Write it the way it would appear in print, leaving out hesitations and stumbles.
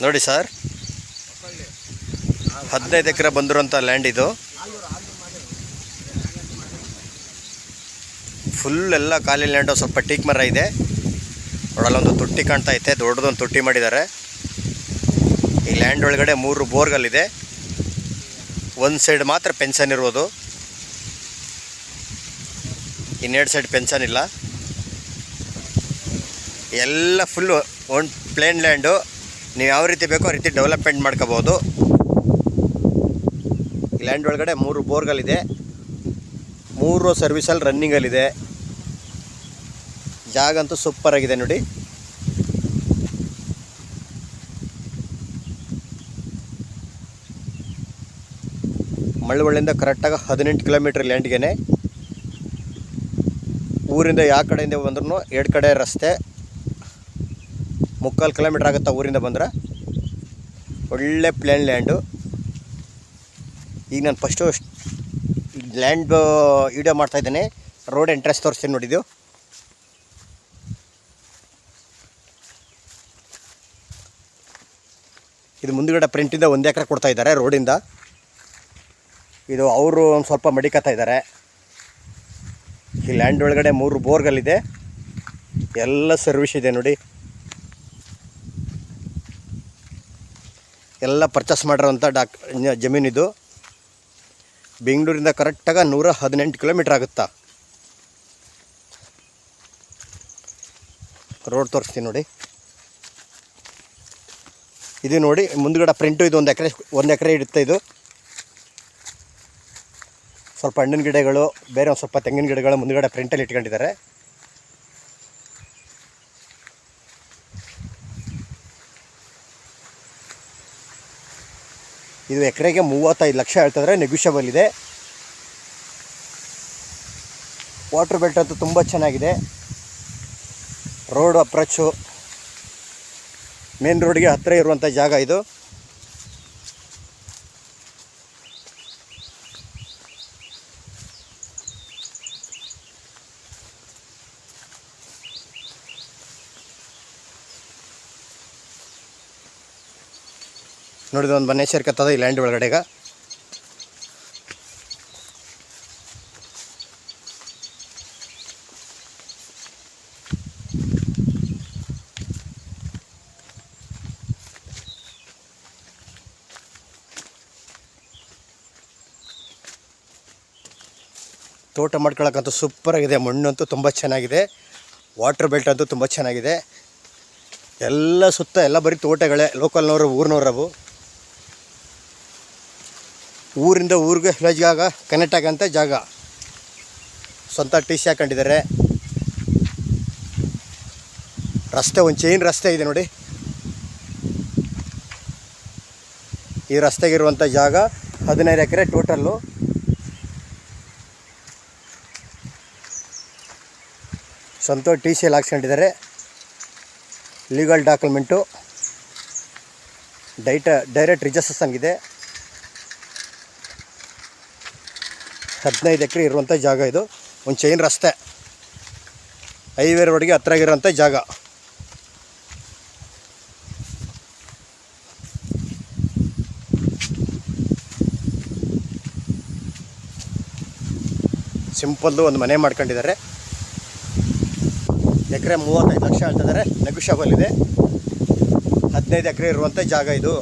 ನೋಡಿ ಸರ್, 15 ಎಕರೆ ಬಂದಿರೋಂಥ ಲ್ಯಾಂಡ್ ಇದು. ಫುಲ್ ಎಲ್ಲ ಖಾಲಿ ಲ್ಯಾಂಡು. ಸ್ವಲ್ಪ ಟೀಕ್ ಮರ ಇದೆ. ನೋಡಲ್ಲೊಂದು ತೊಟ್ಟಿ ಕಾಣ್ತಾ ಐತೆ, ದೊಡ್ಡದೊಂದು ತೊಟ್ಟಿ ಮಾಡಿದ್ದಾರೆ. ಈ ಲ್ಯಾಂಡ್ ಒಳಗಡೆ 3 ಬೋರ್ಗಲ್ಲಿದೆ. ಒಂದು ಸೈಡ್ ಮಾತ್ರ ಪೆನ್ಷನ್ ಇರ್ಬೋದು, ಇನ್ನೆರಡು ಸೈಡ್ ಪೆನ್ಷನ್ ಇಲ್ಲ. ಎಲ್ಲ ಫುಲ್ಲು ಒಂದು ಪ್ಲೇನ್ ಲ್ಯಾಂಡು. ನೀವು ಯಾವ ರೀತಿ ಬೇಕೋ ಆ ರೀತಿ ಡೆವಲಪ್ಮೆಂಟ್ ಮಾಡ್ಕೋಬೋದು. ಈ ಲ್ಯಾಂಡ್ ಒಳಗಡೆ 3 ಬೋರ್ಗಲ್ಲಿದೆ. 3 ಸರ್ವಿಸಲ್ಲಿ ರನ್ನಿಂಗಲ್ಲಿದೆ. ಜಾಗ ಅಂತೂ ಸೂಪರಾಗಿದೆ ನೋಡಿ. ಮಳವಳ್ಳಿಯಿಂದ ಕರೆಕ್ಟಾಗಿ 18 ಕಿಲೋಮೀಟ್ರ್ ಲ್ಯಾಂಡ್ಗೆ. ಊರಿಂದ ಯಾವ ಕಡೆಯಿಂದ ಬಂದ್ರೂ 2 ಕಡೆ ರಸ್ತೆ. 3/4 ಕಿಲೋಮೀಟ್ರ್ ಆಗುತ್ತಾ ಊರಿಂದ ಬಂದ್ರೆ. ಒಳ್ಳೆ ಪ್ಲೇನ್ ಲ್ಯಾಂಡು. ಈಗ ನಾನು ಫಸ್ಟು ಲ್ಯಾಂಡ್ ವಿಡಿಯೋ ಮಾಡ್ತಾಯಿದ್ದೇನೆ. ರೋಡ್ ಎಂಟ್ರೆನ್ಸ್ ತೋರಿಸ್ತೀನಿ ನೋಡಿದ್ದು. ಇದು ಮುಂದುಗಡೆ ಪ್ರಿಂಟಿಂದ 1 ಎಕರೆ ಕೊಡ್ತಾ ಇದ್ದಾರೆ ರೋಡಿಂದ. ಇದು ಅವರು ಒಂದು ಸ್ವಲ್ಪ ಮಡಿಕತ್ತಾ ಇದ್ದಾರೆ. ಈ ಲ್ಯಾಂಡ್ ಒಳಗಡೆ 3 ಬೋರ್ಗಲ್ಲಿದೆ. ಎಲ್ಲ ಸರ್ವಿಸ್ ಇದೆ ನೋಡಿ. ಎಲ್ಲ ಪರ್ಚೇಸ್ ಮಾಡಿರೋಂಥ ಜಮೀನಿದು. ಬೆಂಗಳೂರಿಂದ ಕರೆಕ್ಟಾಗಿ 118 ಕಿಲೋಮೀಟ್ರ್ ಆಗುತ್ತಾ. ರೋಡ್ ತೋರಿಸ್ತೀನಿ ನೋಡಿ. ಇದು ನೋಡಿ ಮುಂದುಗಡೆ ಪ್ರಿಂಟು. ಇದು 1 ಎಕರೆ ಇಡುತ್ತೆ. ಇದು ಸ್ವಲ್ಪ ಹಣ್ಣಿನ ಗಿಡಗಳು, ಬೇರೆ ಒಂದು ಸ್ವಲ್ಪ ತೆಂಗಿನ ಗಿಡಗಳು ಮುಂದುಗಡೆ ಪ್ರಿಂಟಲ್ಲಿ ಇಟ್ಕೊಂಡಿದ್ದಾರೆ. ಇದು ಎಕರೆಗೆ 35 ಲಕ್ಷ ಹೇಳ್ತಿದ್ರೆ, ನೆಗೋಷಿಯಬಲ್ ಇದೆ. ವಾಟರ್ ಬೆಲ್ಟ್ ಅಂತೂ ತುಂಬ ಚೆನ್ನಾಗಿದೆ. ರೋಡ್ ಅಪ್ರೋಚು ಮೇನ್ ರೋಡ್ಗೆ ಹತ್ತಿರ ಇರುವಂಥ ಜಾಗ ಇದು. ನೋಡಿದ ಒಂದು ಮನೆ ಸೇರ್ಕತ್ತದ ಈ ಲ್ಯಾಂಡ್ ಒಳಗಡೆಗ. ತೋಟ ಮಾಡ್ಕೊಳಕ್ಕಂತೂ ಸೂಪರಾಗಿದೆ. ಮಣ್ಣಂತೂ ತುಂಬ ಚೆನ್ನಾಗಿದೆ. ವಾಟರ್ ಬೆಲ್ಟ್ ಅಂತೂ ತುಂಬ ಚೆನ್ನಾಗಿದೆ. ಎಲ್ಲ ಸುತ್ತ ಎಲ್ಲ ಬರೀ ತೋಟಗಳೇ. ಲೋಕಲ್ನವರು, ಊರಿನವ್ರವು. ಊರಿಂದ ಊರಿಗೆ ಜಾಗ ಕನೆಕ್ಟ್ ಆಗೋಂಥ ಜಾಗ. ಸ್ವಂತ TC ಹಾಕೊಂಡಿದ್ದಾರೆ. ರಸ್ತೆ ಒಂದು ಚೈನ್ ರಸ್ತೆ ಇದೆ ನೋಡಿ. ಈ ರಸ್ತೆಗಿರುವಂಥ ಜಾಗ 15 ಎಕರೆ ಟೋಟಲ್ಲು. ಸ್ವಂತ TCಯಲ್ಲಿ ಹಾಕ್ಸ್ಕೊಂಡಿದ್ದಾರೆ. ಲೀಗಲ್ ಡಾಕ್ಯುಮೆಂಟು, ಡೈರೆಕ್ಟ್ ರಿಜಿಸ್ಟ್ರೇಷನ್ ಇದೆ. 15 ಎಕರೆ ಇರುವಂಥ ಜಾಗ ಇದು. ಒಂದು ಚೈನ್ ರಸ್ತೆ, ಹೈವೇ ರೋಡ್ಗೆ ಹತ್ರ ಆಗಿರೋಂಥ ಜಾಗ. ಸಿಂಪಲ್ಲು ಒಂದು ಮನೆ ಮಾಡ್ಕೊಂಡಿದ್ದಾರೆ. ಎಕರೆ 35 ಲಕ್ಷ ಹೇಳ್ತಿದ್ದಾರೆ. ನೆಗೋಷಿಯಬಲ್ ಇದೆ. 15 ಎಕರೆ ಇರುವಂಥ ಜಾಗ ಇದು.